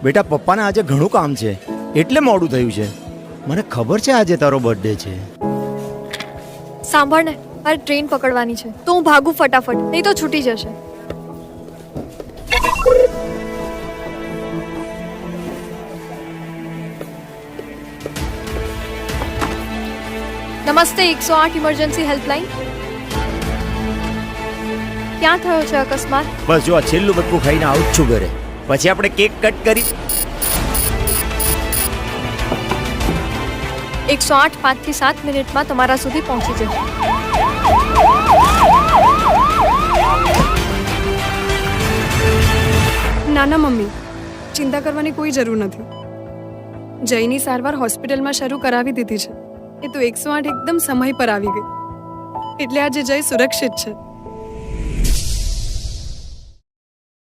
બેટા પપ્પાને આજે ઘણું કામ છે એટલે મોડું થયું છે. મને ખબર છે આજે તારો બર્થડે છે. સાંભળ ને, મારે ટ્રેન પકડવાની છે તો હું ભાગું ફટાફટ, નહીં તો છૂટી જશે. નમસ્તે 108 ઇમરજન્સી હેલ્પલાઇન. ક્યાં થયો છે અકસ્માત? બસ જો આ છેલ્લું બટકું ખાઈને આવું જ છું ઘરે. પછી આપણે કેક કટ કરી. 108 5 થી 7 મિનિટમાં તમારા સુધી પહોંચી જશે. નાના મમ્મી, ચિંતા કરવાની કોઈ જરૂર નથી. જયની સારવાર હોસ્પિટલમાં શરૂ કરાવી દીધી છે. એ તો 108 એકદમ સમય પર આવી ગઈ, એટલે આજે જય સુરક્ષિત છે.